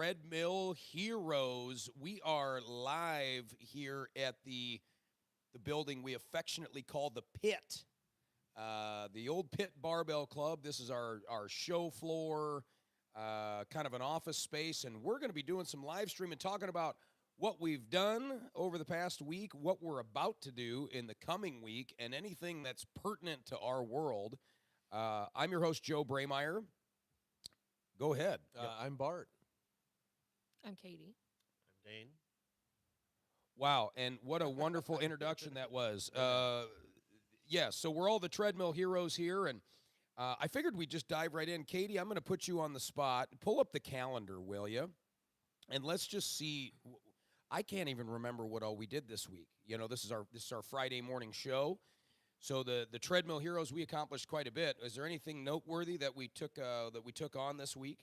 Treadmill Heroes. We are live here at the building we affectionately call the Pit, the old Pit Barbell Club. This is our show floor, kind of an office space, and we're going to be doing some live streaming, talking about what we've done over the past week, what we're about to do in the coming week, and anything that's pertinent to our world. I'm your host, Joe Braymeyer. Go ahead. I'm Bart. I'm Katie. I'm Dane. Wow, and what a wonderful introduction that was. Yeah, so we're all the Treadmill Heroes here, and I figured we'd just dive right in. Katie, I'm going to put you on the spot. Pull up the calendar, will you? And let's just see. I can't even remember what all we did this week. You know, this is our Friday morning show. So the Treadmill Heroes, we accomplished quite a bit. Is there anything noteworthy that we took on this week?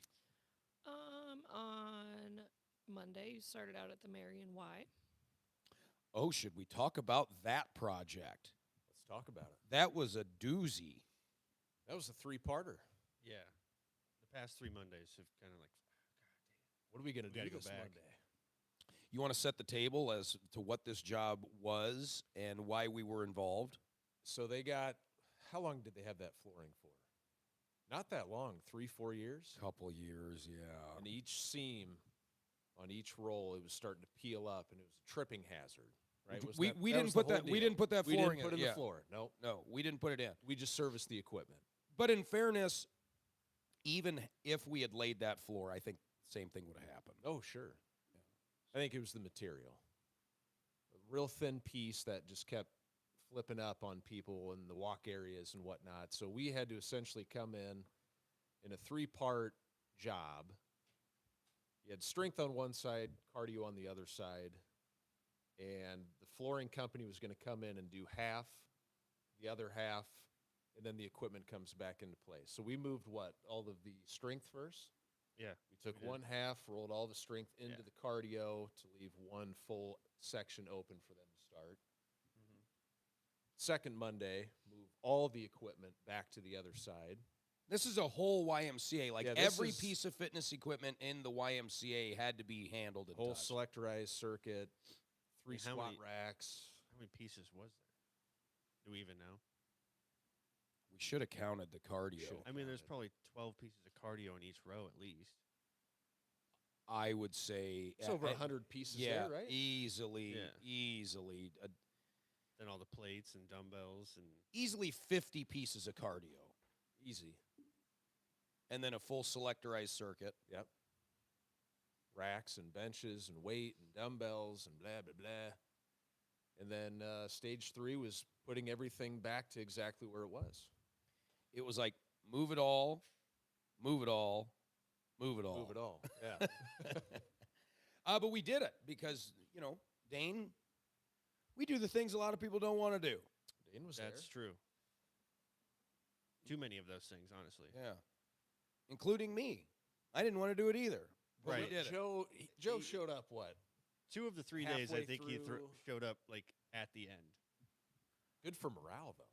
On Monday, you started out at the Marion Y. Oh, should we talk about that project? Let's talk about it. That was a doozy. That was a three-parter. Yeah. The past 3 Mondays have kind of like, What are we going to do gotta go this back. Monday? You want to set the table as to what this job was and why we were involved? So they got, how long did they have that flooring for? Not that long, 3-4 years. Couple years, yeah. And each seam on each roll, it was starting to peel up, and it was a tripping hazard. Right? We didn't put that We flooring didn't put in. in Yeah. the floor. Nope. No, we didn't put it in. We just serviced the equipment. But in fairness, even if we had laid that floor, I think the same thing would have happened. Oh, sure. Yeah. I think it was the material. A real thin piece that just kept flipping up on people in the walk areas and whatnot. So we had to essentially come in a 3-part job. You had strength on one side, cardio on the other side, and the flooring company was going to come in and do half, the other half, and then the equipment comes back into place. So we moved all of the strength first. yeah. We took did. one half, rolled all the strength into Yeah. the cardio to leave one full section open for them to start. Second Monday, move all the equipment back to the other side. This is a whole YMCA. Like Yeah, this every is- piece of fitness equipment in the YMCA had to be handled and Whole touched. selectorized circuit, 3 And how squat many- racks. How many pieces was there? Do we even know? We should have counted the cardio. Should've. I mean, there's probably 12 pieces of cardio in each row at least. I would say It's over 100 pieces yeah, there, right? easily. Then all the plates and dumbbells and Easily 50 pieces of cardio. Easy. And then a full selectorized circuit. Yep. Racks and benches and weight and dumbbells and blah, blah, blah. And then stage 3 was putting everything back to exactly where it was. It was like, move it all, move it all, move it all. Move it all. Yeah. But we did it because, Dane, we do the things a lot of people don't want to do. Dane was that's there. true. Too many of those things, honestly. Yeah. Including me. I didn't want to do it either. But we Right. did it. Joe showed up, what? 2 of the 3 days, I Halfway think he through. showed up like at the end. Good for morale, though.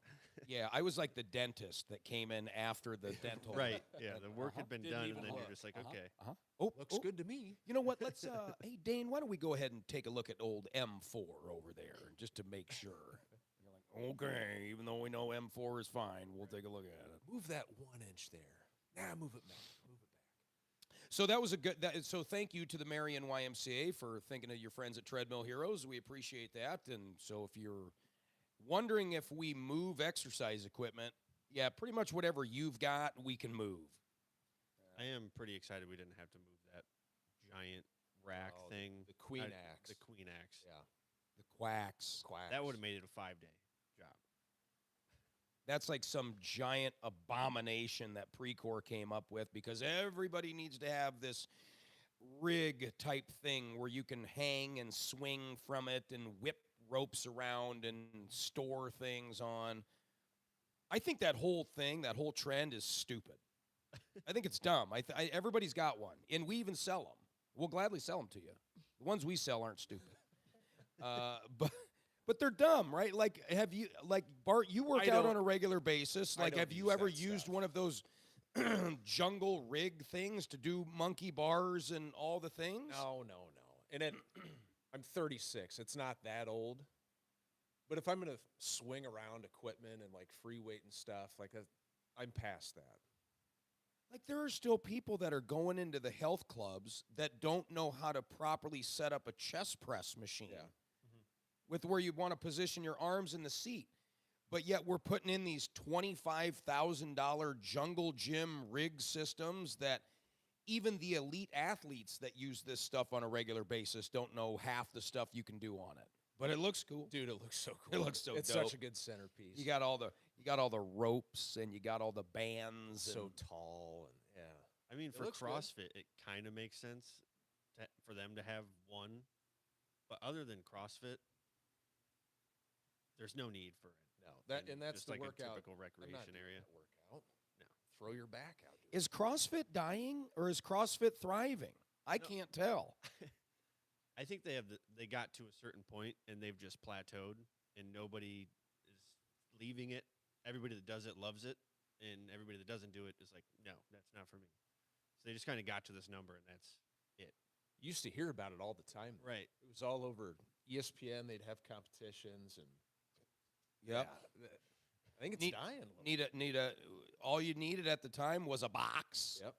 Yeah, I was like the dentist that came in after the dental. Right. Yeah. The work had been Didn't done, even and then you're look. just like, okay. Oh, Looks oh, good to me. You know what? Let's, hey, Dane, why don't we go ahead and take a look at old M4 over there just to make sure. You're like, okay, even though we know M4 is fine, we'll take a look at it. Move that 1 inch there. Nah, move it back. Move it back. So that was a good. So thank you to the Marion YMCA for thinking of your friends at Treadmill Heroes. We appreciate that. And so if you're wondering if we move exercise equipment, yeah, pretty much whatever you've got, we can move. I am pretty excited we didn't have to move that giant rack Oh, thing. the Queen Axe. The Queen Axe. Yeah. The quacks. Quacks. That would have made it a 5-day job. That's like some giant abomination that Precor came up with because everybody needs to have this rig type thing where you can hang and swing from it and whip ropes around and store things on. I think that whole thing, that whole trend is stupid. I think it's dumb. Everybody's got one, and we even sell them. We'll gladly sell them to you. The ones we sell aren't stupid. But they're dumb, right? Like, have you, like, Bart, you work I out don't- on a regular basis. I Like, don't have you use ever that used stuff. one of those jungle rig things to do monkey bars and all the things? No. And it, I'm 36. It's not that old. But if I'm going to swing around equipment and like free weight and stuff, like I'm past that. Like there are still people that are going into the health clubs that don't know how to properly set up a chest press machine Yeah. with where you want to position your arms in the seat. But yet we're putting in these $25,000 jungle gym rig systems that even the elite athletes that use this stuff on a regular basis don't know half the stuff you can do on it. But it looks cool. Dude, it looks so It cool. looks so It's dope. such a good centerpiece. You got all the ropes and you got all the bands. so and- tall and yeah. I mean, It for looks good. CrossFit, it kind of makes sense for them to have one. But other than CrossFit, there's no need for it. No, that in and that's just the like workout. a typical I'm not recreation doing area. that workout. No. Throw your back out. Dude. Is CrossFit dying or is CrossFit thriving? I No. can't tell. I think they got to a certain point and they've just plateaued, and nobody is leaving it. Everybody that does it loves it, and everybody that doesn't do it is like, no, that's not for me. So they just kind of got to this number, and that's Used to hear about it all the time. though. right. It was all over ESPN. They'd have competitions and Yep. yeah, I think it's Neat- dying. A little. Need a. All you needed at the time was a box. Yep.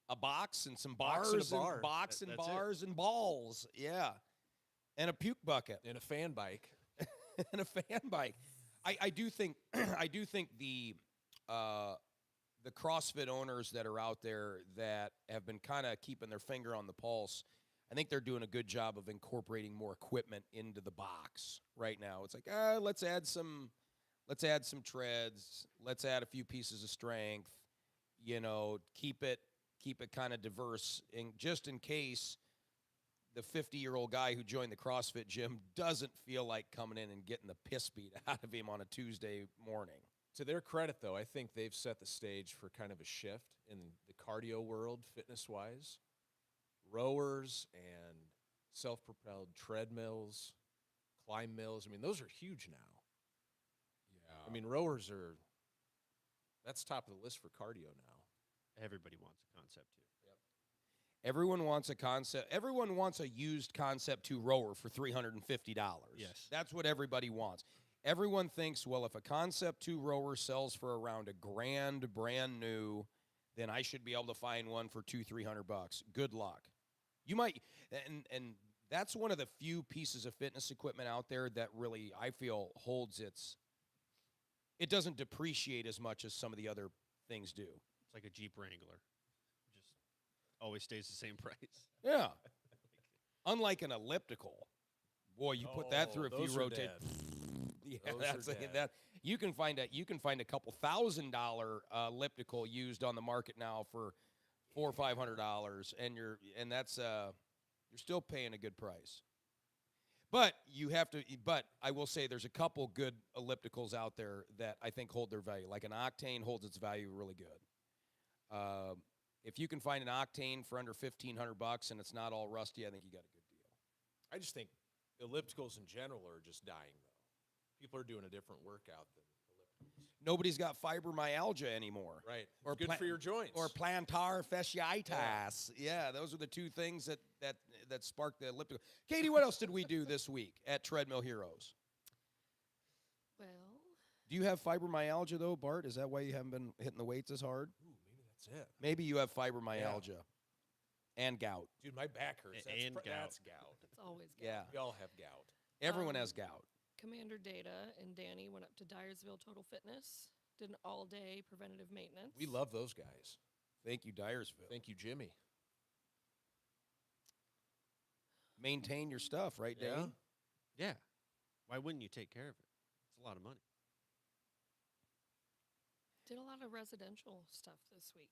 A box and some Box bars and a bar. box That's and it. bars and balls. Yeah. And a puke bucket And a fan bike. and a fan bike. I do think I do think the CrossFit owners that are out there that have been kind of keeping their finger on the pulse, I think they're doing a good job of incorporating more equipment into the box right now. It's like, let's add some treads, let's add a few pieces of strength, keep it kind of diverse, and just in case the 50-year-old guy who joined the CrossFit gym doesn't feel like coming in and getting the piss beat out of him on a Tuesday morning. To their credit, though, I think they've set the stage for kind of a shift in the cardio world, fitness-wise. Rowers and self-propelled treadmills, climb mills. I mean, those are huge now. I mean, rowers that's top of the list for cardio now. Everybody wants a concept too. Everyone wants a concept. Everyone wants a used Concept 2 rower for $350. Yes. That's what everybody wants. Everyone thinks, well, if a Concept 2 rower sells for around $1,000 brand new, then I should be able to find one for $200-300. Good luck. You might, and that's one of the few pieces of fitness equipment out there that really I feel holds it doesn't depreciate as much as some of the other things do. It's like a Jeep Wrangler, just always stays the same price. Yeah. Unlike an elliptical. Boy, you put that through a those few are rotates. dead. Yeah, Those are that's dead. that. You can find a couple $1,000 elliptical used on the market now for $400 or $500, and that's you're still paying a good price. But I will say there's a couple good ellipticals out there that I think hold their value. Like an Octane holds its value really good. If you can find an Octane for under $1,500 and it's not all rusty, I think you got a good deal. I just think ellipticals in general are just dying, though. People are doing a different workout than ellipticals. Nobody's got fibromyalgia anymore. Right. Or It's good pla- for your joints. Or plantar fasciitis. Yeah, those are the two things that sparked the elliptical. Katie, what else did we do this week at Treadmill Heroes? Well, Do you have fibromyalgia though, Bart? Is that why you haven't been hitting the weights as hard? Ooh, maybe that's it. Maybe you have fibromyalgia and gout. Dude, my back hurts. That's And gout. That's gout. it's always good. Yeah, We all have gout. everyone Um, has gout. Commander Data and Danny went up to Dyersville Total Fitness, did an all-day preventative maintenance. We love those guys. Thank you, Dyersville. Thank you, Jimmy. Maintain your stuff, right, Danny? Yeah. Why wouldn't you take care of it? It's a lot of money. Did a lot of residential stuff this week.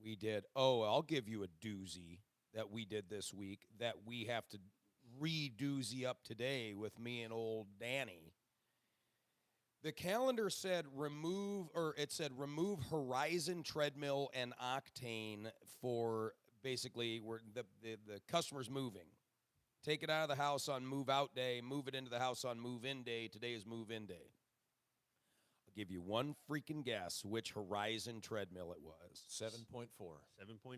We did. Oh, I'll give you a doozy that we did this week that we have to re-doozy up today with me and old Danny. The calendar said remove Horizon Treadmill and Octane for basically the customer's moving. Take it out of the house on move out day, move it into the house on move in day. Today is move in day. give you one freaking guess which Horizon treadmill it was. 7.4. 7.8.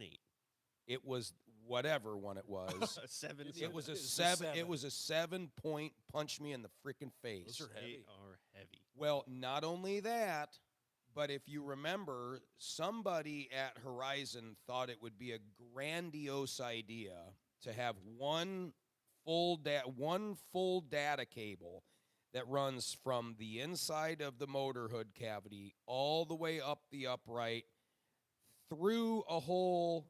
It was whatever one it was. 7. It was a It's a 7. It 7. was a 7-point punch me in the freaking face. Those are They heavy. are heavy. Well, not only that, but if you remember, somebody at Horizon thought it would be a grandiose idea to have one full data cable that runs from the inside of the motor hood cavity all the way up the upright through a hole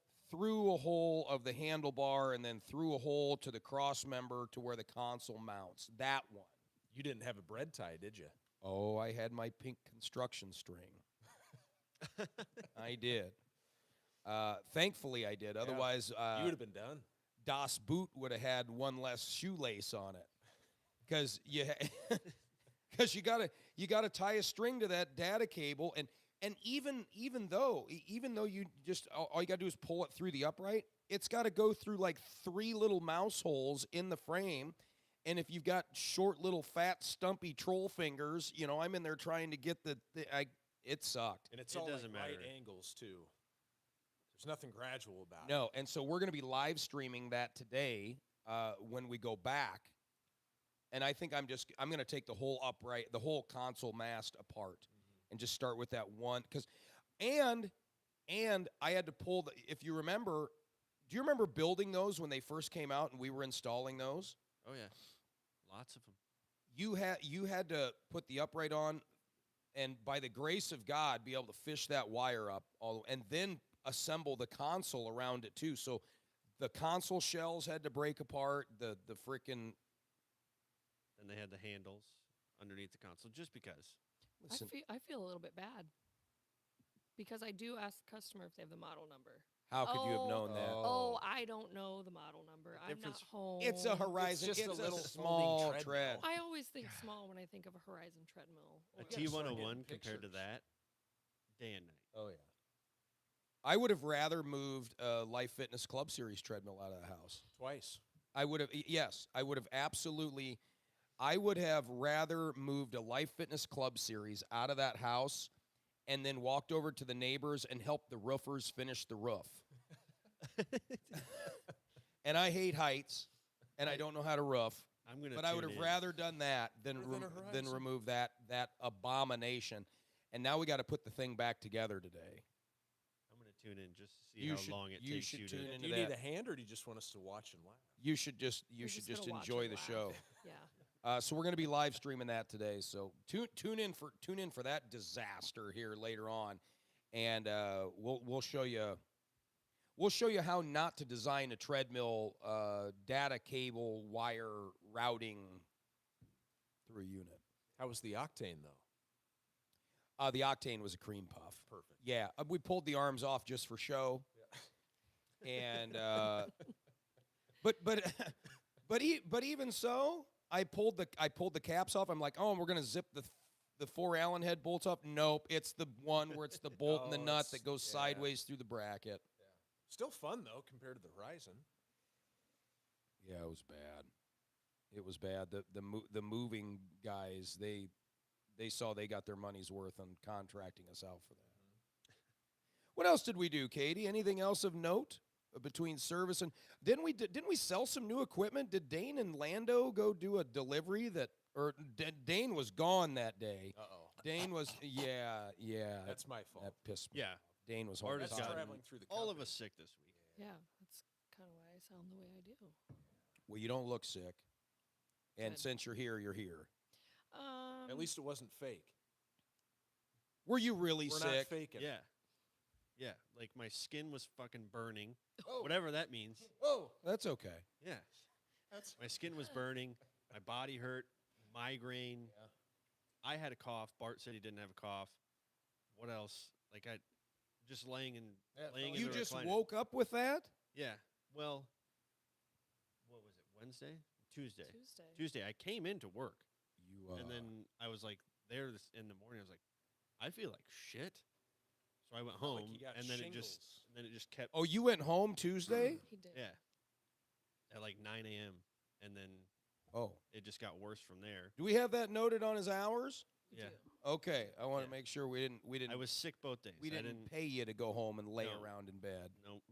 of the handlebar and then through a hole to the cross member to where the console mounts. That one. You didn't have a bread tie, did you? Oh, I had my pink construction string. I did. Thankfully, I did. Otherwise, You would have been done. Das Boot would have had one less shoelace on it, because you gotta tie a string to that data cable, and even though you just all you gotta do is pull it through the upright, it's got to go through like 3 little mouse holes in the frame. And if you've got short, little, fat, stumpy troll fingers, I'm in there trying to get it sucked. And it's It all doesn't like right matter. angles, too. There's nothing gradual about it. No, and so we're going to be live streaming that today when we go back. And I think I'm going to take the whole console mast apart and just start with that one. And I had to pull if you remember, do you remember building those when they first came out and we were installing those? Oh yeah, lots of them. You had to put the upright on, and by the grace of God, be able to fish that wire up, and then assemble the console around it too. So the console shells had to break apart. The freaking And they had the handles underneath the console just because. listen. I feel a little bit bad because I do ask the customer if they have the model number. How could you have Oh, known that? Oh, I don't know the model number. I'm not difference- home. It's a Horizon. just a It's little a folding small treadmill. tread. I always think small when I think of a Horizon treadmill. A or- gotta start getting T101 compared to pictures. that, day and night. Oh yeah. I would have rather moved a Life Fitness Club Series treadmill out of the house. Twice. I would have. Yes, I would have absolutely. I would have rather moved a Life Fitness Club Series out of that house, and then walked over to the neighbors and helped the roofers finish the roof. And I hate heights, and I don't know how to roof. I'm gonna. But I would tune have in. rather done that than Better than a than Horizon. remove that abomination. And now we got to put the thing back together today. I'm gonna tune in just to see You how should- long it you takes should you tune to. in. Do into you need that. a hand, or do you just want us to watch and laugh? You should just We're just gonna watch enjoy and the laugh. show. Yeah. So we're going to be live streaming that today. So tune in for that disaster here later on, and we'll show you how not to design a treadmill data cable wire routing through a unit. How was the Octane, though? The Octane was a cream puff. Perfect. Yeah, we pulled the arms off just for show, and but even so, I pulled the caps off. I'm like, oh, and we're gonna zip the 4 Allen head bolts up. Nope, it's the one where it's the bolt and the Oh, nut it's- that goes yeah. sideways through the bracket. Still fun, though, compared to the Horizon. Yeah, it was bad. It was bad. The moving guys, they saw they got their money's worth on contracting us out for that. What else did we do, Katie? Anything else of note between service and didn't we sell some new equipment? Did Dane and Lando go do a delivery Dane was gone that day? Uh-oh. Dane was yeah. That's my fault. That pissed me. Yeah, off. Dane was Bart home. has That's gotten traveling through the all of company. us sick this week. Yeah. That's kind of why I sound the way I do. Well, you don't look sick. And Good. since you're here, you're here. At least it wasn't fake. Were you really We're sick? not faking. Yeah, yeah. Like my skin was fucking burning, Oh. whatever that means. Oh. That's okay. Yeah, That's my skin was burning. My body hurt. Migraine. Yeah. I had a cough. Bart said he didn't have a cough. What else? Like I, just laying in laying in You the just recliner. woke up with that? Yeah. Well, what was it? Wednesday? Tuesday. Tuesday. Tuesday. I came into work, You and then I was like there in the morning. I was like, I feel like shit. So I went Felt like home, you got and then shingles. it just kept. oh, you went home Tuesday? He did. Yeah. At like 9 a.m. and then Oh. it just got worse from there. Do we have that noted on his hours? Yeah. do. Okay, I want to Yeah. make sure we didn't I was sick both days. we I didn't pay you to go home and lay No. around in bed. Nope.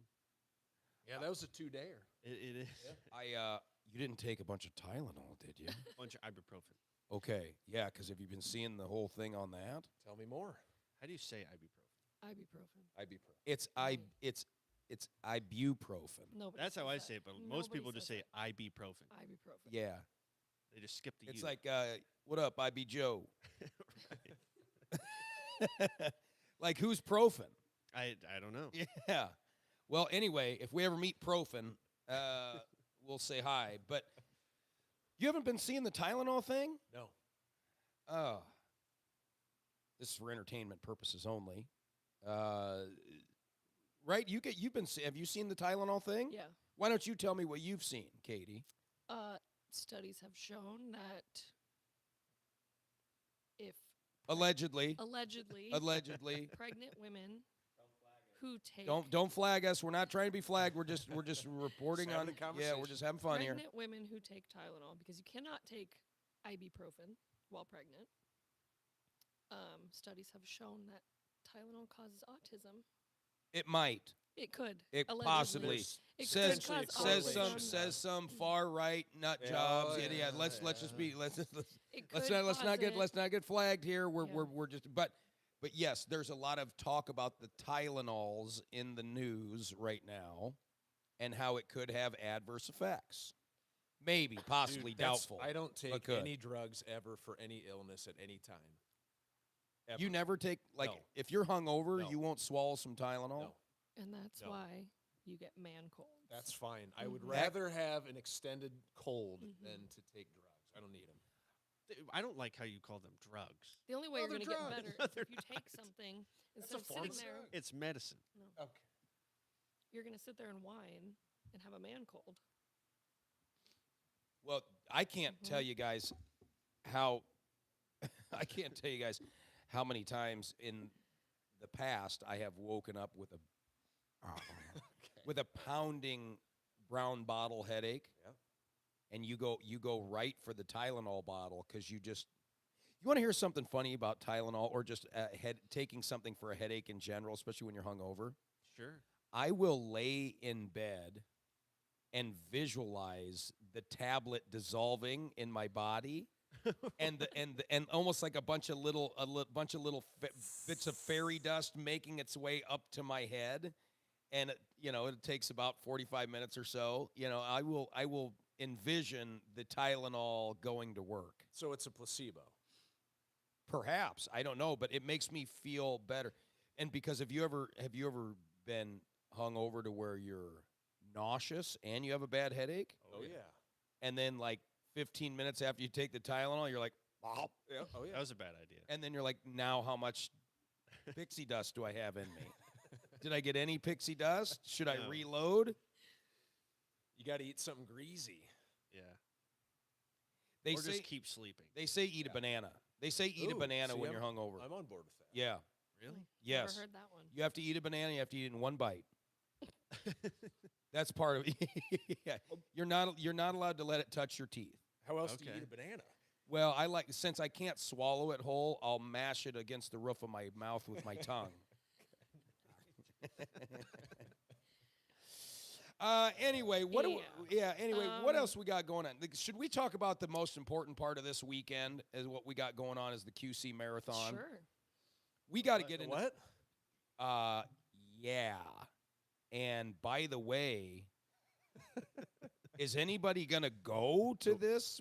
Yeah, that was a 2-dayer. It is You didn't take a bunch of Tylenol, did you? a bunch of ibuprofen. Okay, yeah, because have you been seeing the whole thing on that? Tell me more. How do you say ibuprofen? Ibuprofen. Ibuprofen. It's it's ibuprofen. Nobody That's how says I that. say it, but most Nobody people just says say ibuprofen. that. Ibuprofen. Yeah, They just skip the it's U. like what up, IB Joe? Like who's Profen? I don't know. Yeah. Well, anyway, if we ever meet Profen, we'll say hi. But you haven't been seeing the Tylenol thing? No. Oh. This is for entertainment purposes only. Right? Have you seen the Tylenol thing? Yeah. Why don't you tell me what you've seen, Katie? Studies have shown that if Allegedly. allegedly pregnant women who take Don't flag us. We're not trying to be flagged. We're just reporting Just having on. a Yeah, we're conversation. just having fun here. pregnant women who take Tylenol, because you cannot take ibuprofen while pregnant. Studies have shown that Tylenol causes autism. It might. It could. It allegedly. possibly It says could cause says autism. some far right nut Yeah, jobs. oh, Yeah, yeah, let's just be let's It let's could not cause it. let's not get flagged here. We're Yeah. we're just but yes, there's a lot of talk about the Tylenols in the news right now, and how it could have adverse effects. Maybe, possibly, Dude, that's- doubtful. I don't take could. any drugs ever for any illness at any time. Ever. You never take No. if you're hungover, No. you won't swallow some Tylenol. No, And that's No. why you get man colds. that's fine. I would Mhm. rather have an extended cold Mhm. than to take drugs. I don't need them. I don't like how you call them drugs. The only way No, you're they're going to get drugs. better No, is they're if you take something instead a of form sitting of there. drug. It's medicine. No, Okay. you're going to sit there and whine and have a man cold. Well, I can't Mhm. tell you guys how I can't tell you guys how many times in the past I have woken up with a with a pounding brown bottle headache. Yep. And you go right for the Tylenol bottle because you want to hear something funny about Tylenol or just taking something for a headache in general, especially when you're hungover. Sure. I will lay in bed and visualize the tablet dissolving in my body, and almost like a bunch of little bits of fairy dust making its way up to my head, and it takes about 45 minutes or so. I will envision the Tylenol going to work. So it's a placebo. Perhaps, I don't know, but it makes me feel better. And because have you ever been hungover to where you're nauseous and you have a bad headache, Oh yeah. and then like 15 minutes after you take the Tylenol, you're like, wow, Yeah. Oh yeah. That was a bad idea. and then you're like, now how much pixie dust do I have in me? Did I get any pixie dust? Should I No. reload? You got to eat something greasy. Yeah. They or say just keep sleeping. they say eat a banana. They say eat a Ooh, banana see, when I'm- you're hungover. I'm on board with that. Yeah. Really? Yes. Never heard that one. You have to eat a banana. You have to eat it in one bite. That's part of it. Yeah. You're not allowed to let it touch your teeth. How else do you Okay. eat a banana? Well, since I can't swallow it whole, I'll mash it against the roof of my mouth with my tongue. Anyway, what Um, else we got going on? Should we talk about the most important part of this weekend? Is what we got going on is the QC marathon. Sure. We got to What- get into what? yeah. And by the way, is anybody gonna go to this?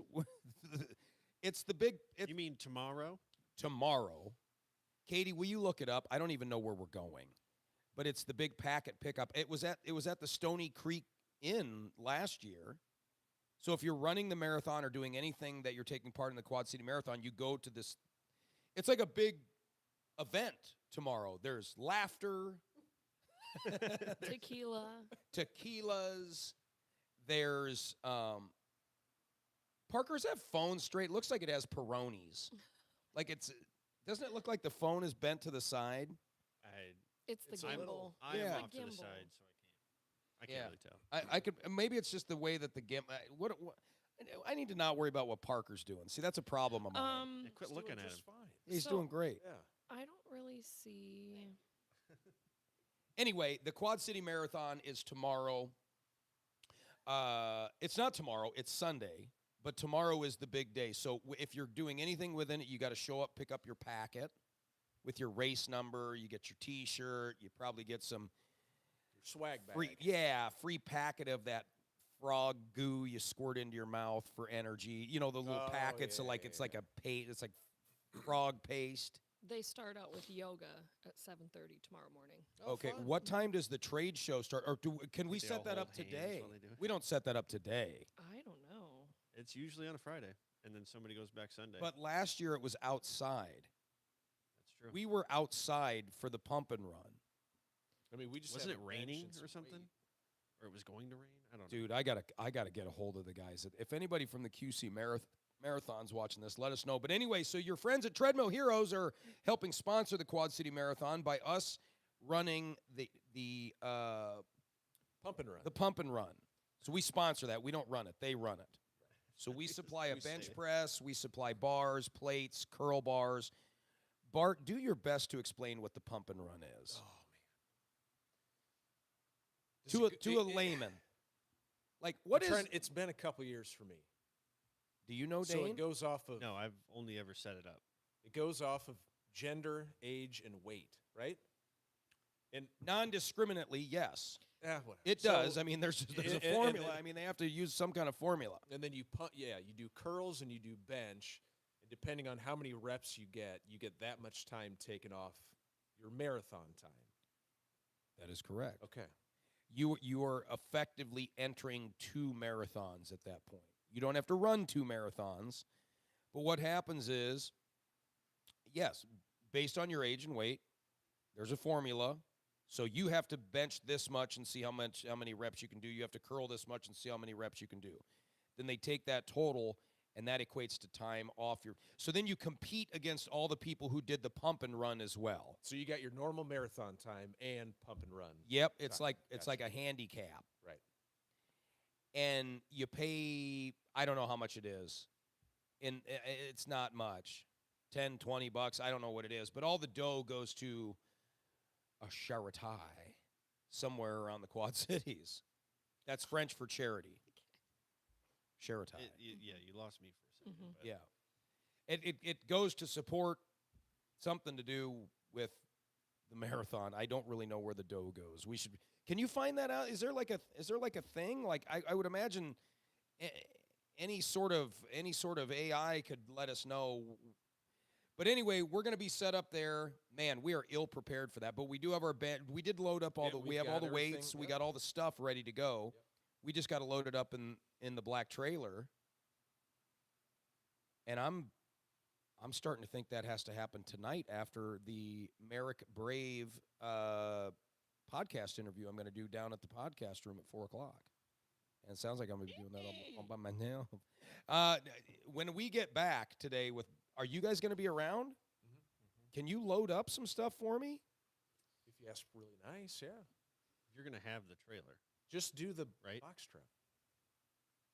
It's the big You mean tomorrow? tomorrow. Katie, will you look it up? I don't even know where we're going, but it's the big packet pickup. It was at the Stony Creek Inn last year. So if you're running the marathon or doing anything that you're taking part in the Quad City Marathon, you go to this. It's like a big event tomorrow. There's laughter, Tequila. tequilas. There's Parker's that phone straight. Looks like it has Peronis. Like doesn't it look like the phone is bent to the side? It's the It's a gimbal. little- I Yeah. am off to the Gimbal. side, so I can't Yeah. really tell. I could maybe it's just the way that the gimp. What I need to not worry about what Parker's doing. See, that's a problem of mine. Yeah, quit He's looking doing at just him. Fine. He's So- doing great. Yeah. I don't really see. Anyway, the Quad City Marathon is tomorrow. It's not tomorrow, it's Sunday, but tomorrow is the big day. So if you're doing anything within it, you got to show up, pick up your packet with your race number. You get your T-shirt. You probably get some Your swag bag. free packet of that frog goo you squirt into your mouth for energy. You know, the little Oh, packets yeah, of like yeah, it's like a paste. It's like frog paste. They start out with yoga at 7:30 tomorrow morning. Oh, Okay, fun. what time does the trade show start? Or can we They set all that hold up hands today? while they do it. We don't set that up today. I don't know. It's usually on a Friday, and then somebody goes back Sunday. But last year it was outside. that's true. We were outside for the pump and run. I mean, we just Wasn't have it a bench raining and or some something? weight. Or it was going to rain? I don't know. Dude, I gotta get a hold of the guys. If anybody from the QC Marathon's watching this, let us know. But anyway, so your friends at Treadmill Heroes are helping sponsor the Quad City Marathon by us running the Pump and run. pump and run. So we sponsor that. We don't run it. They run it. So we supply a We say bench it. press. We supply bars, plates, curl bars. Bart, do your best to explain what the pump and run is Oh man. to a layman. Like, what is? It's been a couple years for me. Do you know, So Dane? it goes off of No, I've only ever set it up. it goes off of gender, age, and weight, right? And Non-discriminately, yes, whatever. it So- does. I mean, there's a and formula. then- I mean, they have to use some kind of formula. And then you pump. Yeah, you do curls and you do bench, and depending on how many reps you get that much time taken off your marathon time. That is correct. Okay. You are effectively entering 2 marathons at that point. You don't have to run 2 marathons, but what happens is, yes, based on your age and weight, there's a formula. So you have to bench this much and see how many reps you can do. You have to curl this much and see how many reps you can do. Then they take that total, and that equates to time off your. So then you compete against all the people who did the pump and run as well. So you got your normal marathon time and pump and run. Yep, it's Time. like it's like Gotcha. a handicap. Right. And you pay, I don't know how much it is, and it's not much, 10 $20 bucks, I don't know what it is, but all the dough goes to a charity somewhere around the Quad Cities. That's French for charity. Charity. Yeah, you lost me for a second. Mhm. but Yeah, it goes to support something to do with the marathon. I don't really know where the dough goes. We should. Can you find that out? Is there like a thing? Like I would imagine any sort of AI could let us know. But anyway, we're going to be set up there. Man, we are ill prepared for that. But we do have our bed. We did load up all Yeah, the. we've We have all got the weights. everything. We Yep. got all the stuff ready to go. Yep. We just got to load it up in the black trailer. And I'm starting to think that has to happen tonight after the Merrick Brave podcast interview I'm going to do down at the podcast room at 4:00. And it sounds like I'm going to be doing that all by myself. When we get back today, are you guys going to be around? Can you load up some stuff for me? If you ask really nice, yeah. You're going to have the trailer. Just do the Right. box truck.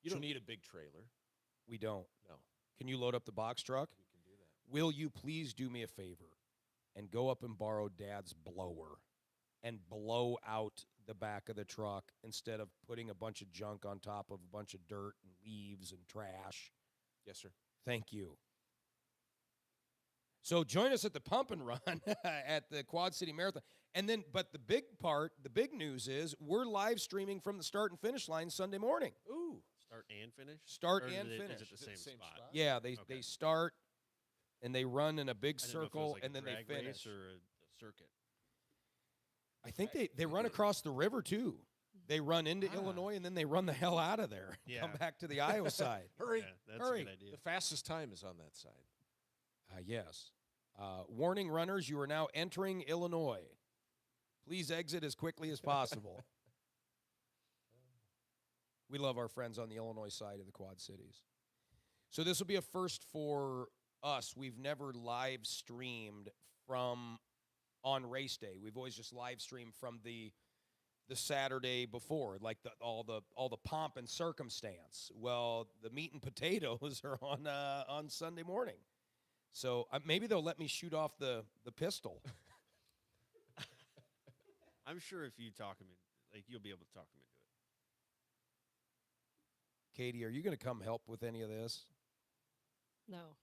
You don't need a big trailer. We don't. No, Can you load up the box truck? we can do that. Will you please do me a favor and go up and borrow Dad's blower and blow out the back of the truck instead of putting a bunch of junk on top of a bunch of dirt and leaves and trash? Yes, sir. Thank you. So join us at the pump and run at the Quad City Marathon. And then, but the big news is we're live streaming from the start and finish line Sunday morning. Ooh. Start and finish? Start Or and is finish. it the Is it same, the same spot? spot? Yeah, they Okay. start and they run in a big I didn't know if it was circle like a and then they drag race finish. or a circuit. I think they run across the river too. They run into Ah. Illinois and then they run the hell out of there. Yeah. Come back to the Iowa side. Hurry. Yeah, that's Hurry. a good idea. The fastest time is on that side. Yes. Warning runners, you are now entering Illinois. Please exit as quickly as possible. We love our friends on the Illinois side of the Quad Cities. So this will be a first for us. We've never live streamed from on race day. We've always just live streamed from the the Saturday before, like all the pomp and circumstance. Well, the meat and potatoes are on Sunday morning, so maybe they'll let me shoot off the pistol. I'm sure if you talk him in, like you'll be able to talk him into it. Katie, are you going to come help with any of this? No.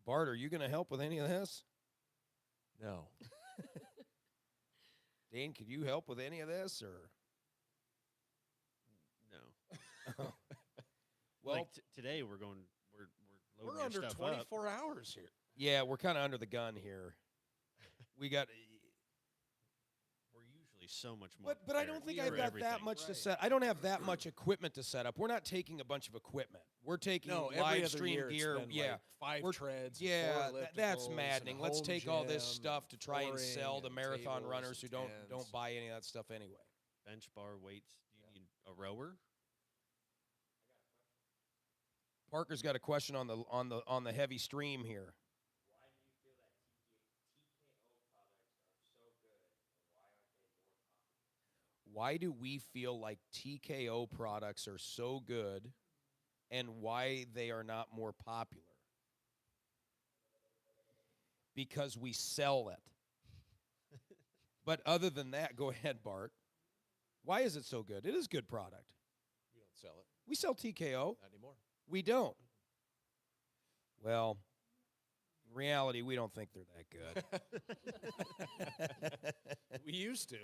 Bart, are you going to help with any of this? No. Dane, could you help with any of this, or? No. Well, Like today we're loading We're your under stuff up. 24 hours here. yeah, we're kind of under the gun here. We got, We're usually so much more. but I don't think I've got that much to Right. set. I don't have that much equipment to set up. We're not taking a bunch of equipment. We're taking No, every live other stream year it's gear. been Yeah, like 5 we're- treads. yeah, that's ellipticals, and a maddening. Let's home take all this gym stuff to try and flooring sell to and marathon tables runners who and don't tents. buy any of that stuff anyway. bench bar weights. Do you need a rower? Parker's got a question on the heavy stream here. Why do we feel like TKO products are so good, and why they are not more popular? Because we sell it. But other than that, go ahead, Bart. Why is it so good? It is good product. We don't sell it. We sell TKO. Not anymore. We don't. Well, in reality, we don't think they're that good. We used to.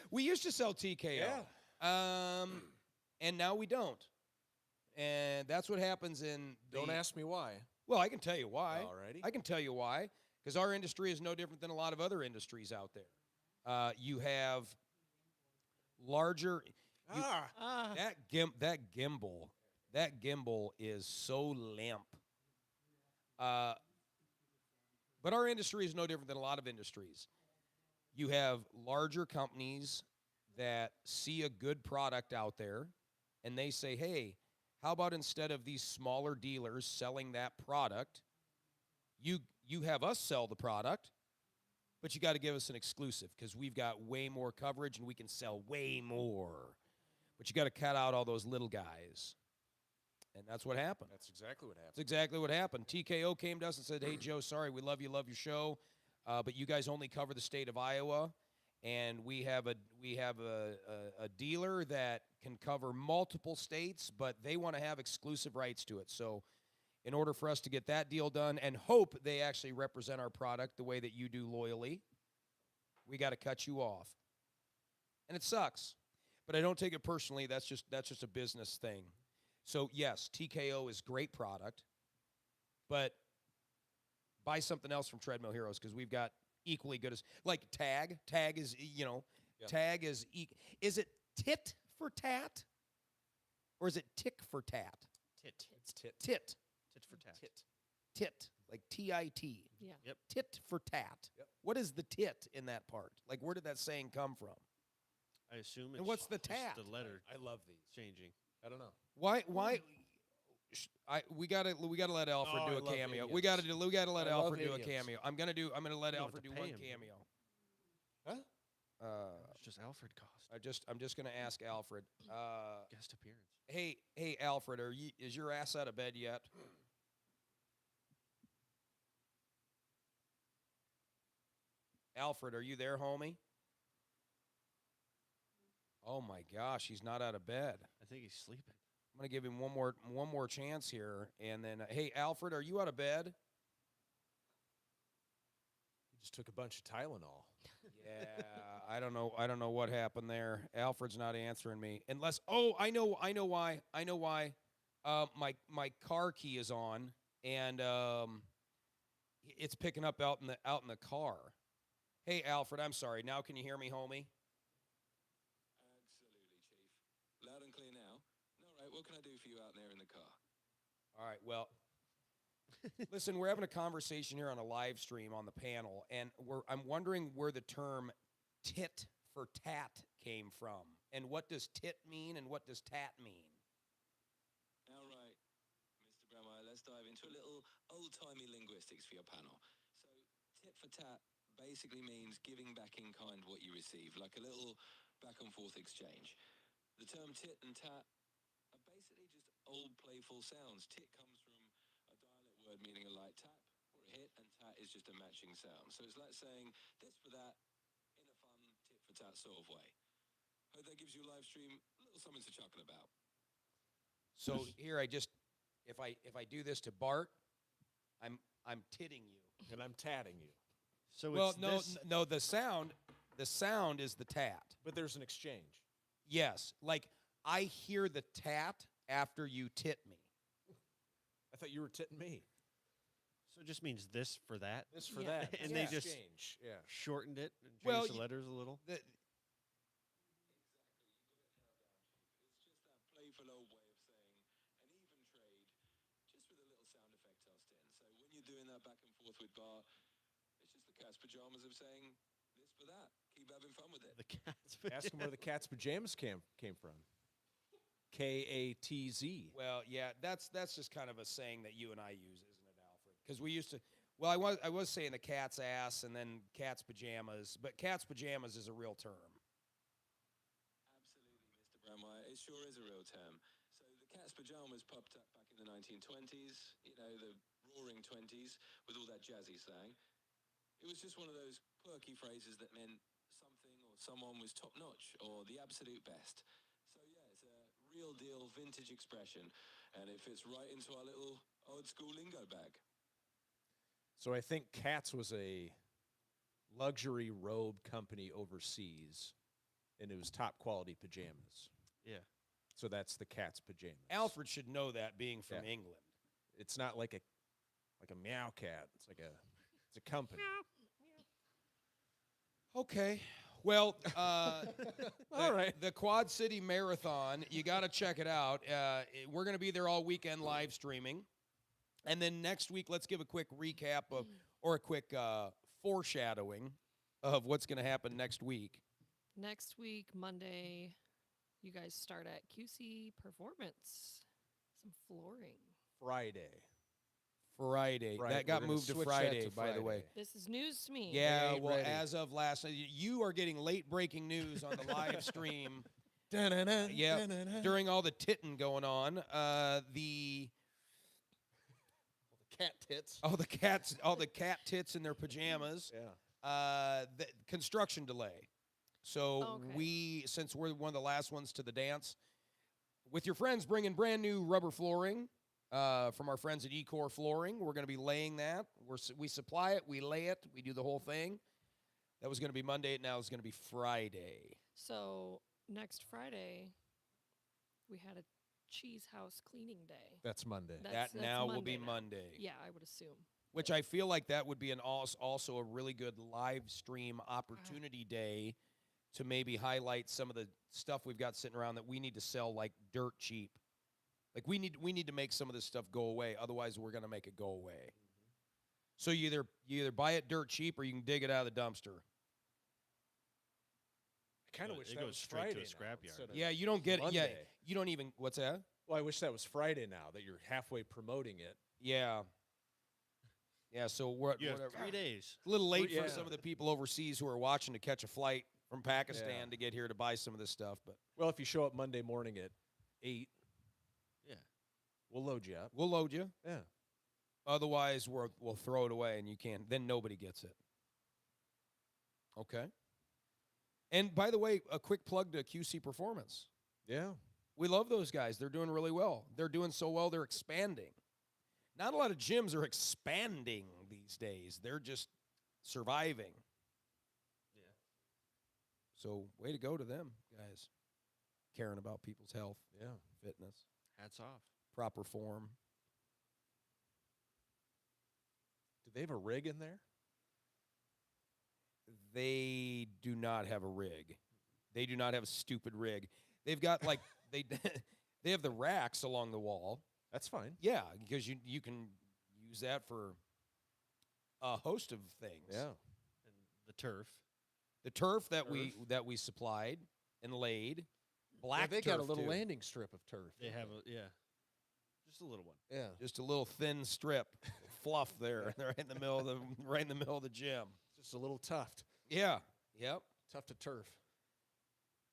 We used to sell TKO. And now we don't. And that's what happens in Don't ask me why. Well, I can tell you why. Alrighty. I can tell you why. Because our industry is no different than a lot of other industries out there. You have larger... That gimbal is so limp. But our industry is no different than a lot of industries. You have larger companies that see a good product out there, and they say, hey, how about instead of these smaller dealers selling that product, you have us sell the product, but you got to give us an exclusive because we've got way more coverage and we can sell way more. But you got to cut out all those little guys. And that's what happened. That's exactly what happened. That's exactly what happened. TKO came to us and said, hey, Joe, sorry, we love your show, but you guys only cover the state of Iowa, and we have a dealer that can cover multiple states, but they want to have exclusive rights to it. So in order for us to get that deal done and hope they actually represent our product the way that you do loyally, we got to cut you off. And it sucks. But I don't take it personally. That's just a business thing. So, yes, TKO is great product, but buy something else from Treadmill Heroes because we've got equally good as, like Tag. Tag is, Yep. Tag is, is it tit for tat or is it tick for tat? Tit. It's tit. Tit. Tit for tat. Tit, like T-I-T. Yeah. Yep. Tit for tat. Yep. What is the tit in that part? Like, where did that saying come from? I assume it's And what's the just tat? the letter I love these. changing. I don't know. Why? We gotta let Alfred Oh, do I a love cameo. idioms. We gotta let I love Alfred do a idioms. cameo. I'm gonna let You don't Alfred have do to one pay him. cameo. Huh? It's just Alfred cost. I'm just gonna ask Alfred. Guest appearance. Hey, Alfred, is your ass out of bed yet? Alfred, are you there, homie? Oh my gosh, he's not out of bed. I think he's sleeping. I'm gonna give him one more chance here, and then hey, Alfred, are you out of bed? He just took a bunch of Tylenol. Yeah, I don't know what happened there. Alfred's not answering me. Unless I know why. My car key is on and it's picking up out in the car. Hey Alfred, I'm sorry. Now can you hear me, homie? Absolutely, Chief. Loud and clear now. All right, what can I do for you out there in the car? All right, well, listen, we're having a conversation here on a live stream on the panel, and I'm wondering where the term tit for tat came from. And what does tit mean and what does tat mean? All right, Mr. Brammeyer, let's dive into a little old-timey linguistics for your panel. So, tit for tat basically means giving back in kind what you receive, like a little back and forth exchange. The term tit and tat are basically just old playful sounds. Tit comes from a dialect word meaning a light tap or a hit, and tat is just a matching sound. So it's like saying this for that in a fun tit for tat sort of way. Hope that gives you a live stream a little something to chuckle about. So here if I do this to Bart, I'm titting you. And I'm tatting you. So Well, it's no, this, no, the sound is the tat. But there's an exchange. Yes, like I hear the tat after you tit me. I thought you were titting me. so it just means this for that. This for Yeah. that. And It's they an just- exchange. Yeah. Shortened it and changed Well, the letters a little. The, It's just that playful old way of saying an even trade, just with a little sound effect tossed in. So when you're doing that back and forth with Bart, it's just the cat's pajamas of saying this for that. Keep having fun with it. The cat's Ask him where the cat's pajamas came from. KATZ. well, yeah, that's just kind of a saying that you and I use, isn't it, Alfred? Because we used to. Well, I was saying the cat's ass and then cat's pajamas, but cat's pajamas is a real term. Absolutely, Mr. Brownmeyer. It sure is a real term. So the cat's pajamas popped up back in the 1920s, you know, the roaring 20s, with all that jazzy slang. It was just one of those quirky phrases that meant something or someone was top notch or the absolute best. So yeah, it's a real deal vintage expression, and it fits right into our little old school lingo bag. So I think Cats was a luxury robe company overseas, and it was top quality pajamas. Yeah. So that's the Cats pajamas. Alfred should know that, being from Yeah. England. It's not like a meow cat. It's a company. Okay. Well, All right. The Quad City Marathon, you got to check it out. We're going to be there all weekend live streaming. And then next week, let's give a quick recap of, or a quick foreshadowing of what's going to happen next week. Next week, Monday, you guys start at QC Performance. Some flooring. Friday. Friday. Right, That got we're gonna moved to switch that Friday, to by the way. Friday. This is news to me. Yeah, ain't well, ready. as of last night, you are getting late breaking news on the live stream. Dun-dun-dun, Yeah, dun-dun-dun. during all the titting going on. The cat tits. all the cat tits in their pajamas. Yeah. The construction delay. So Okay. since we're one of the last ones to the dance, with your friends bringing brand new rubber flooring from our friends at Ecor Flooring, we're going to be laying that. We supply it, we lay it, we do the whole thing. That was going to be Monday. Now it's going to be Friday. So next Friday, we had a cheese house cleaning day. That's Monday. That's Now will be now. Monday. Yeah, I would assume. Which I feel like that would be also a really good live stream opportunity day to maybe highlight some of the stuff we've got sitting around that we need to sell like dirt cheap. Like we need to make some of this stuff go away. Otherwise, we're going to make it go away. So you either buy it dirt cheap or you can dig it out of the dumpster. I kind of But wish it that goes was straight to a Friday now scrapyard. instead of Yeah, you don't get it. Yeah, Monday. you don't even. What's that? Well, I wish that was Friday now that you're halfway promoting it. Yeah. Yeah. So we're You have whatever. 3 days. A little late Yeah. for some of the people overseas who are watching to catch a flight from Pakistan Yeah. to get here to buy some of this stuff, but Well, if you show up Monday morning at 8, Yeah. we'll load you up. we'll load you. Yeah. Otherwise, we'll throw it away, and you can't. Then nobody gets it. Okay. And by the way, a quick plug to QC Performance. Yeah. We love those guys. They're doing really well. They're doing so well, they're expanding. Not a lot of gyms are expanding these days. They're just surviving. Yeah. So way to go to them, guys. Caring about people's health, Yeah. fitness, Hats off. proper form. Do they have a rig in there? They do not have a rig. They do not have a stupid rig. They've got like they have the racks along the wall. That's fine. Yeah, because you can use that for a host of things. Yeah. And the turf. The turf that we supplied and laid. Black they turf got a little too. landing strip of turf. They have a just a little one. Yeah. Just a little thin strip, fluff there, right in the middle of the gym. Just Just a little tough. Yeah. Yep. Tough to turf.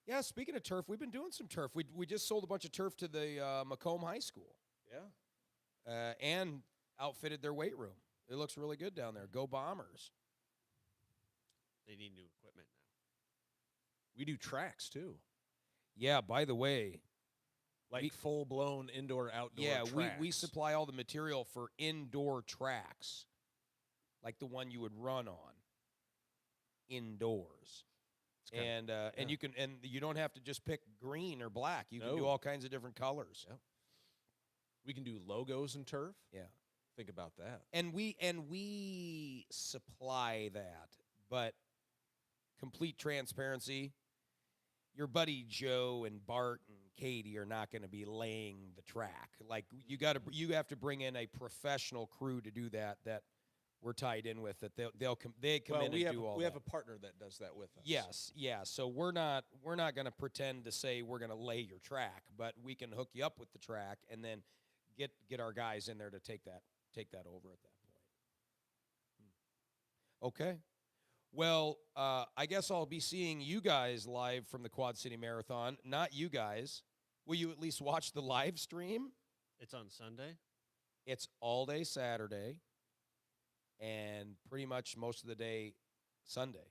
Yeah. Speaking of turf, we've been doing some turf. We just sold a bunch of turf to the Macomb High School Yeah. and outfitted their weight room. It looks really good down there. Go Bombers. They need new equipment now. We do tracks too. Yeah. By the way, Like We- full blown indoor outdoor yeah, tracks. we supply all the material for indoor tracks, like the one you would run on indoors. It's kinda- And you don't have to just pick green or black. You can do No. all kinds of different colors. Yep. We can do logos and turf. Yeah. Think about that. And we supply that, but complete transparency, your buddy Joe and Bart and Katie are not going to be laying the track. Like you have to bring in a professional crew to do that we're tied in with, that they come in and do all we that. have a partner that does that with us. Yes, yeah. So we're not going to pretend to say we're going to lay your track, but we can hook you up with the track and then get our guys in there to take that over at that point. Okay. Well, I guess I'll be seeing you guys live from the Quad City Marathon. Not you guys. Will you at least watch the live stream? It's on Sunday. It's all day Saturday and pretty much most of the day Sunday.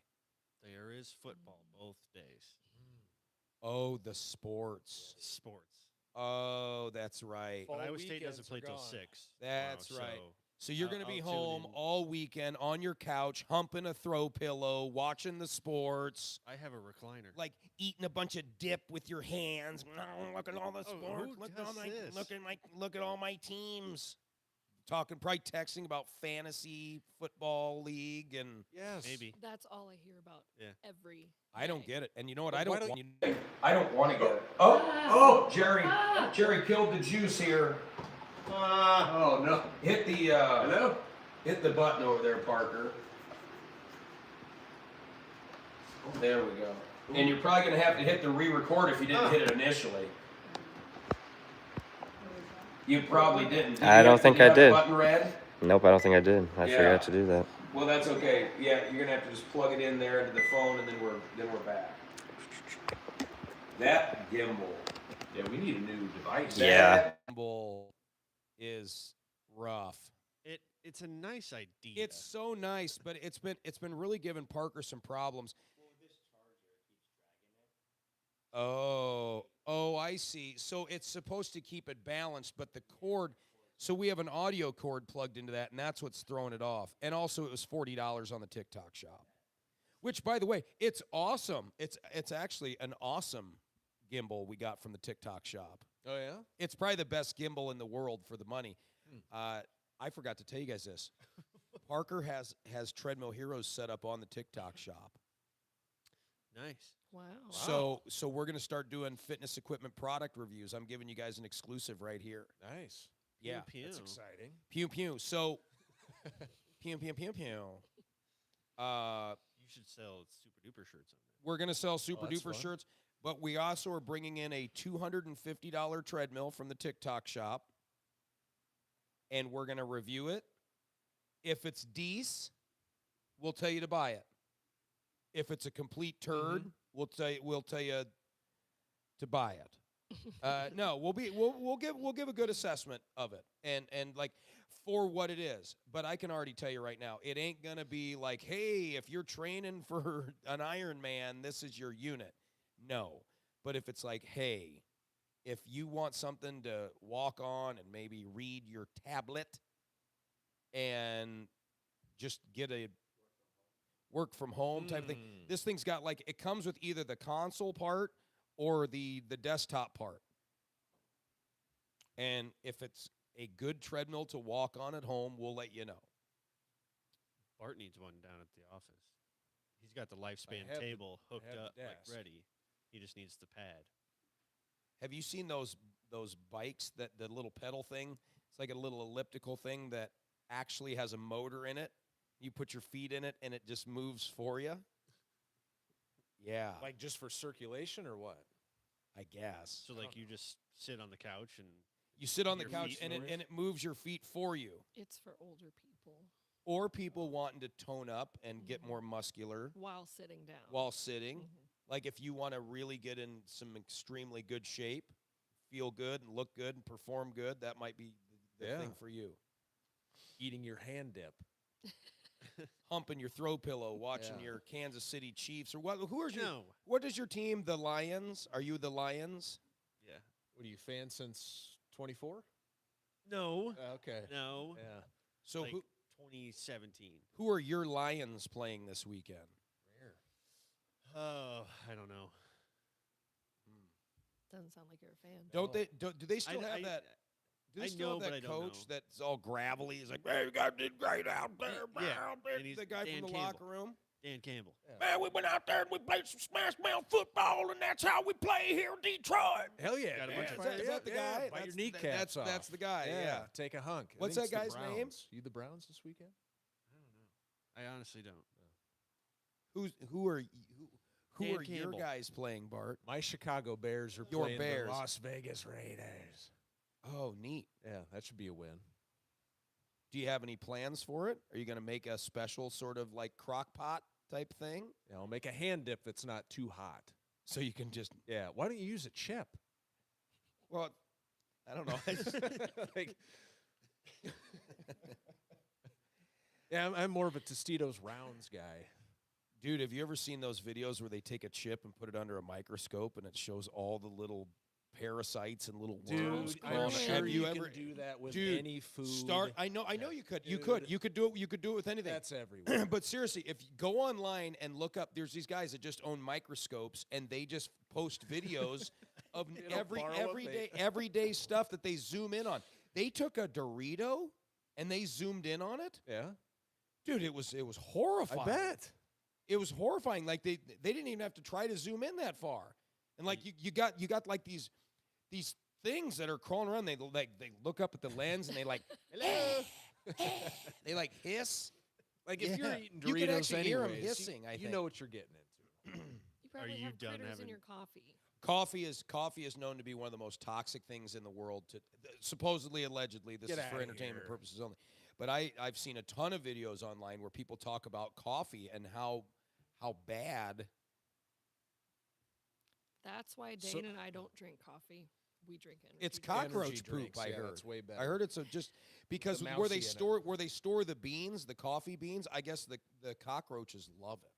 There is football both days. Oh, the sports. Sports. Oh, that's right. Fall But Iowa State weekends doesn't are play till gone. 6. That's tomorrow, right. so So you're I'll- going to be I'll tune home in. all weekend on your couch, humping a throw pillow, watching the sports, I have a recliner. like eating a bunch of dip with your hands. Look at all the Oh, sports. who Look at all does my this? look at all my teams. Talking, probably texting about fantasy football league, and Yes. Maybe. That's all I hear about Yeah. every I don't day. get it. And you know what? But I why don't. don't I don't want to get it. Oh, Jerry killed the juice here. Oh no. Hit the Hello? hit the button over there, Parker. There we go. And you're probably gonna have to hit the re-record if you didn't hit it initially. You probably didn't. Did I you don't have- think you I have the did. Button red? Nope, I don't think I did. I Yeah. forgot to do that. Well, that's okay. Yeah, you're gonna have to just plug it in there into the phone, and then we're back. That gimbal. Yeah, we need a new device. Yeah. That gimbal is rough. It's a nice idea. It's so nice, but it's been really giving Parker some problems. Oh, I see. So it's supposed to keep it balanced, but the cord. So we have an audio cord plugged into that, and that's what's throwing it off. And also, it was $40 on the TikTok shop, which, by the way, it's awesome. It's actually an awesome gimbal we got from the TikTok shop. Oh yeah. It's probably the best gimbal in the world for the money. I forgot to tell you guys this. Parker has Treadmill Heroes set up on the TikTok shop. nice. Wow. So we're going to start doing fitness equipment product reviews. I'm giving you guys an exclusive right here. Nice. Yeah. Pew, That's pew. exciting. Pew pew. So pew pew pew pew. You should sell super duper shirts on there. We're going to sell super that's duper fun. shirts, but we also are bringing in a $250 treadmill from the TikTok shop. And we're going to review it. If it's decent, we'll tell you to buy it. If it's a complete turd, we'll tell you to buy it. No, we'll give a good assessment of it and like for what it is. But I can already tell you right now, it ain't gonna be like, hey, if you're training for an Ironman, this is your unit. No, but if it's like, hey, if you want something to walk on and maybe read your tablet and just get a work from home type of thing. This thing's got like, it comes with either the console part or the desktop part. And if it's a good treadmill to walk on at home, we'll let you know. Bart needs one down at the office. He's got the lifespan have the- table hooked have the up, like desk. ready. He just needs the pad. Have you seen those bikes, that the little pedal thing? It's like a little elliptical thing that actually has a motor in it. You put your feet in it and it just moves for you. Yeah, Like just for circulation or what? I guess. So like you just sit on the couch and You sit on the your couch feet and move? it moves your feet for you. It's for older people. or people wanting to tone up and get more muscular While sitting down. while sitting. Mhm. Like if you want to really get in some extremely good shape, feel good and look good and perform good, that might be the Yeah. thing for you. Eating your hand dip. Humping your throw pillow, watching Yeah. your Kansas City Chiefs, or what? Who are your? No. What is your team? The Lions? Are you the Lions? Yeah. What are you, fan since 24? No. Okay. No. Yeah. So Like who 2017. who are your Lions playing this weekend? Rare. Oh, I don't know. Doesn't sound like you're a fan. Don't Oh. they? Do they still have that? Do they I still know, have but that I don't coach know. that's all gravelly? He's like, "Man, you guys did great out there, man." Yeah, and he's The guy Dan from the Campbell. locker room. Dan Campbell. Man, we went out there and we played some smash mouth football, and that's how we play here in Detroit. Hell yeah. Got a man. bunch of Is that the guy? Bite your That's- kneecaps off. That's the guy. Yeah. Take a hunk. I What's think that it's the guy's name? Browns. You the Browns this weekend? I don't know. I honestly don't. Who are who Dan are your Campbell. guys playing, Bart? My Chicago Bears are Your playing Bears. the Las Vegas Raiders. Oh, neat. Yeah, that should be a win. Do you have any plans for it? Are you going to make a special sort of like crock pot type thing Yeah, I'll make a hand dip that's not too hot. so you can just? Yeah, why don't you use a chip? Well, I don't know. Like- yeah, I'm more of a Tostitos rounds guy. Dude, have you ever seen those videos where they take a chip and put it under a microscope and it shows all the little parasites and little worms? Dude, crawling I'm up? sure Have you ever can do that with Dude, any food. start? I know you could. You Dude. could. You could do it. You could do it with anything. That's everywhere. But seriously, if you go online and look up, there's these guys that just own microscopes and they just post videos of You don't borrow 'em, they- everyday stuff that they zoom in on. They took a Dorito and they zoomed in on it. Yeah, Dude, it was horrifying. I bet. It was horrifying. Like they didn't even have to try to zoom in that far. And like you got like these things that are crawling around. They look up at the lens and they like Hello. they like hiss. Like if you're Yeah. eating You Doritos could actually hear 'em anyways, hissing, I you think. know what you're getting into. You probably you have done critters in having- your coffee. Coffee is known to be one of the most toxic things in the world. Supposedly, allegedly, this Get is for outta entertainment here. purposes only. But I've seen a ton of videos online where people talk about coffee and how bad. That's why So- Dane and I don't drink coffee. We drink energy. It's drinks. cockroach Energy poop. drinks, I yeah, heard. that's way better. I heard it's just because The where they mousy in it. store the beans, the coffee beans. I guess the cockroaches love it,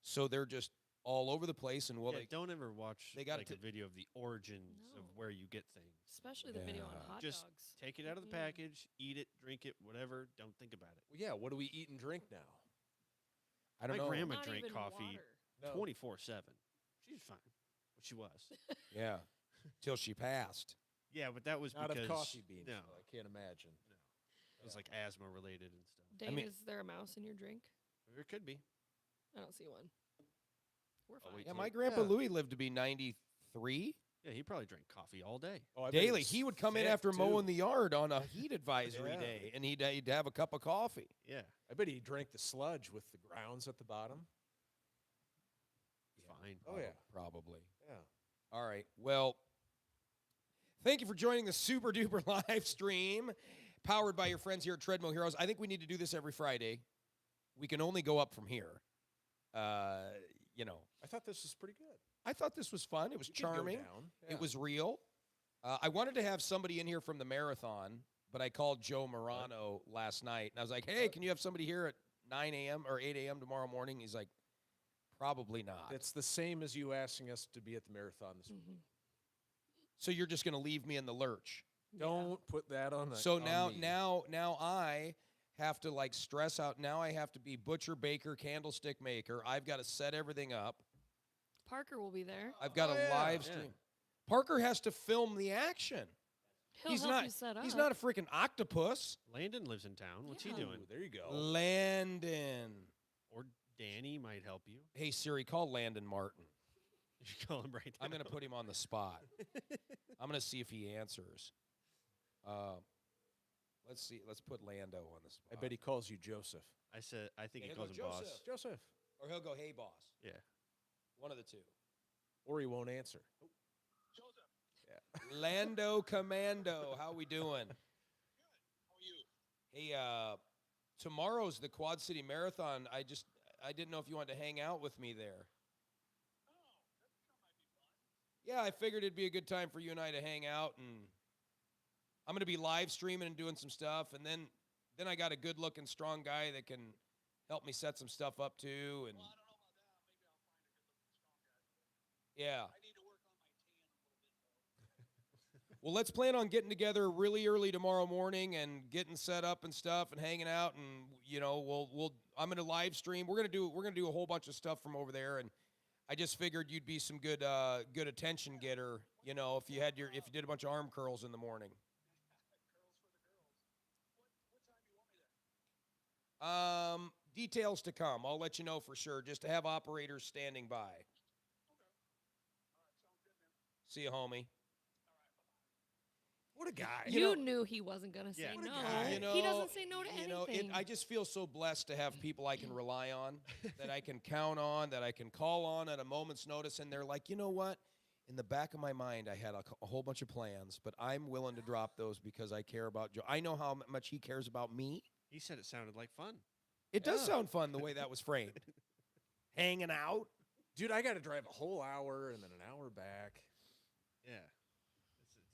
so they're just all over the place. And Yeah, don't ever watch they got like to- a video of the origins No. of where you get things. Especially the video on Yeah. hot Just dogs. Take it out of the Mm. package, eat it, drink it, whatever. Don't think about it. Well, yeah, what do we eat and drink now? I don't My know. grandma Not drank even coffee water. No. 24/7. She's fine. Well, she was. Yeah, till she passed. Yeah, but that was Not because of coffee beans. No, though, I can't imagine. it was like asthma related and stuff. Dane, mean- is there a mouse in your drink? There could be. I don't see one. We're I'll fine. wait Yeah, till my it- grandpa Yeah. Louis lived to be 93 Yeah, he probably drank coffee all day. Oh, I bet daily. it's He would come in thick, after too. mowing the yard on a heat advisory Yeah. day, and he'd have a cup of coffee. Yeah, I bet he drank the sludge with the grounds at the bottom. fine. Oh, yeah. Probably. Yeah. All right. Well, thank you for joining the Super Duper live stream powered by your friends here at Treadmill Heroes. I think we need to do this every Friday. We can only go up from here. I thought this was pretty good. I thought this was fun. It was You could go charming. down. It Yeah. was real. I wanted to have somebody in here from the marathon, but I called Joe Morano last night, and I was like, hey, can you have somebody here at 9 a.m. or 8 a.m. tomorrow morning? He's like, probably not. It's the same as you asking us to be at the marathon this week. Mhm. So you're just going to leave me in the lurch. Yeah. Don't put that on. So on now, me. now I have to like stress out. Now I have to be butcher, baker, candlestick maker. I've got to set everything up. Parker will be there. I've got Oh, to yeah. live Yeah. stream. Parker has to film the action. He'll he's help not. you set up. He's not a freaking octopus. Landon lives in town. What's Yeah. he doing? Ooh, there you go. Landon. Or Danny might help you. Hey Siri, call Landon Martin. You should call him right now. I'm gonna put him on the spot. I'm gonna see if he answers. Let's see. Let's put Lando on the spot. I bet he calls you Joseph. I think Yeah, he he'll calls go, him boss. "Joseph." Joseph. or he'll go, "Hey, boss." Yeah. One of the two. Or he won't answer. Lando Commando, how we doing? Hey, Tomorrow's the Quad City Marathon. I didn't know if you wanted to hang out with me there. Yeah, I figured it'd be a good time for you and I to hang out, and I'm going to be live streaming and doing some stuff, and then I got a good-looking, strong guy that can help me set some stuff up too, and yeah. Well, let's plan on getting together really early tomorrow morning and getting set up and stuff and hanging out, and I'm going to live stream. We're going to do a whole bunch of stuff from over there, and I just figured you'd be some good attention getter, if you did a bunch of arm curls in the morning. Details to come. I'll let you know for sure, just to have operators standing by. See you, homie. What a guy. You knew he wasn't going to say Yeah. no. What a guy. He doesn't say no to anything. I just feel so blessed to have people I can rely on, that I can count on, that I can call on at a moment's notice, and they're like, you know what? In the back of my mind, I had a whole bunch of plans, but I'm willing to drop those because I care about Joe. I know how much he cares about me. He said it sounded like fun. It does Yeah. sound fun the way that was framed. Hanging out. Dude, I got to drive a whole hour and then an hour back. Yeah.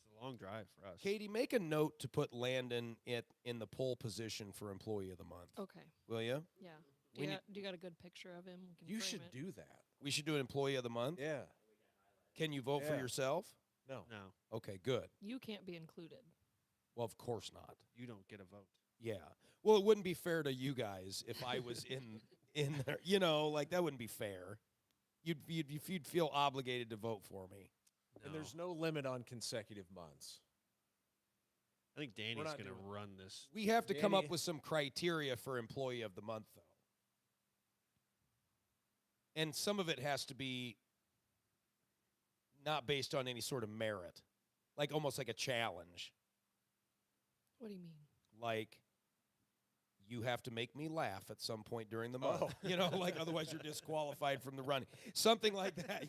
It's a long drive for us. Katie, make a note to put Landon in the pole position for Employee of the Month. Okay. Will you? Yeah. We Do you got a good picture of him? We can You frame should it. do that. We should do an Employee of the Month. Yeah. Can you vote for Yeah. yourself? No. No, Okay, good. You can't be included. Well, of course not. you don't get a vote. Yeah. Well, it wouldn't be fair to you guys if I was in there. That wouldn't be fair. You'd feel obligated to vote for me. And there's no limit on consecutive months. I think Danny's not going to doing it. run this. We have to come up Danny- with some criteria for Employee of the Month, though. And some of it has to be not based on any sort of merit, like almost like a challenge. What do you mean? Like, you have to make me laugh at some point during the month. Oh. Otherwise you're disqualified from the running. Something like that.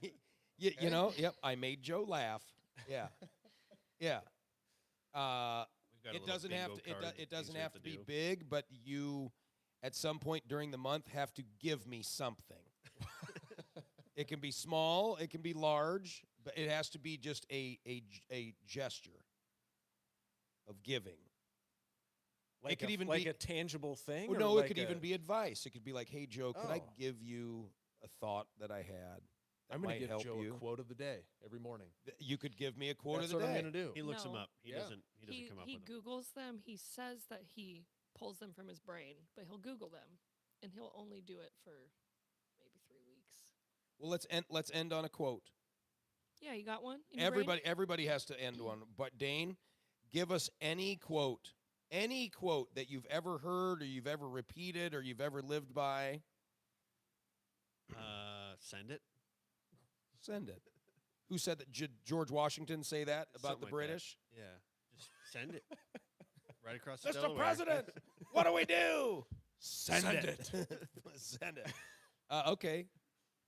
You know, yep, I made Joe laugh. Yeah. Yeah. We've got a It little doesn't have bingo to card that it doesn't these have to be do. big, but you at some point during the month have to give me something. It can be small, it can be large, but it has to be just a gesture of giving. Like could a, even like be- a tangible thing? Well, or no, like it could even be advice. It could be like, "Hey, Joe, could I Oh. give you a thought that I had? That I'm going might to give help Joe you." a quote of the day every morning. You could give me a quote That's of the what day. I'm going to do. He looks them No. up. He Yeah. doesn't come up He with them. Googles them. He says that he pulls them from his brain, but he'll Google them, and he'll only do it for maybe 3 weeks. Well, let's end on a quote. Yeah, you got one? in your brain? Everybody has to end one. But Dane, give us any quote that you've ever heard or you've ever repeated or you've ever lived by. Send it. Send it. Who said that? George Washington say that about Something the like that. British? Yeah. Just send it. Right across the Mr. Delaware. President, what do we do? Send Send it. Send it. Okay.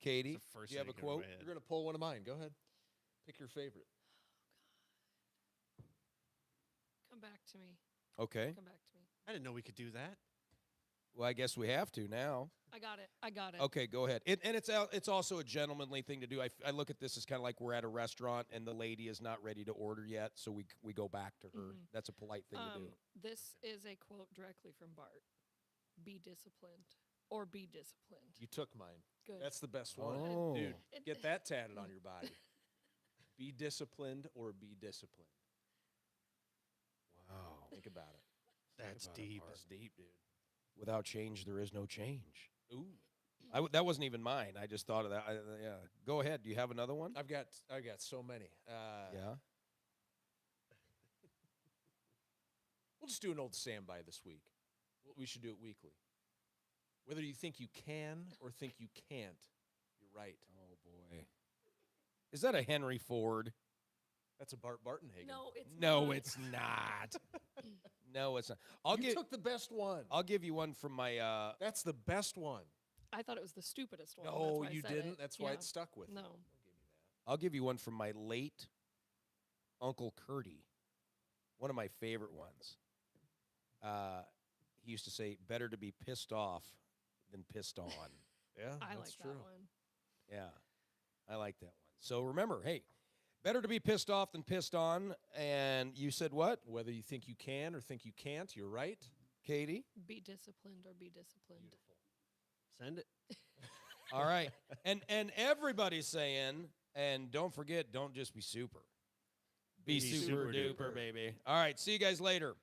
Katie, It's the first do you have a thing that came to my quote? head. You're going to pull one of mine. Go ahead. Pick your favorite. Come back to me. Okay. Come back to me. I didn't know we could do that. Well, I guess we have to now. I got it. I got it. Okay, go ahead. And it's also a gentlemanly thing to do. I look at this as kind of like we're at a restaurant and the lady is not ready to order yet, so we go back to her. Mhm. That's a polite thing to do. This is a quote directly from Bart. Be disciplined or be disciplined. You took mine. Good. That's the best one. Oh. Dude, It- get that tatted on your body. Be disciplined or be disciplined. Wow. Think about it. That's about it, deep. Bart. That's deep, dude. Without change, there is no change. Ooh. That wasn't even mine. I just thought of that. Yeah. Go ahead. Do you have another one? I've got so many. Yeah. We'll just do an old standby this week. We should do it weekly. Whether you think you can or think you can't, you're right. Oh boy. Is that a Henry Ford? That's a Bart Bartenhagen. No, it's No, not. it's not. No, it's not. I'll You took the best one. I'll give you one from my That's the best one. I thought it was the stupidest one. That's No, why I you said didn't. it. That's why Yeah. it stuck with you. No. I'll give you one from my late Uncle Curdy. One of my favorite ones. he used to say, better to be pissed off than pissed on. Yeah, I that's like true. that one. Yeah, I like that one. So remember, hey, better to be pissed off than pissed on. And you said what, Whether you think you can or think you can't, you're right. Katie? Be disciplined or be disciplined. Send it. All right. And everybody's saying, and don't forget, don't just be super. Be Be super super duper, duper. baby. All right. See you guys later.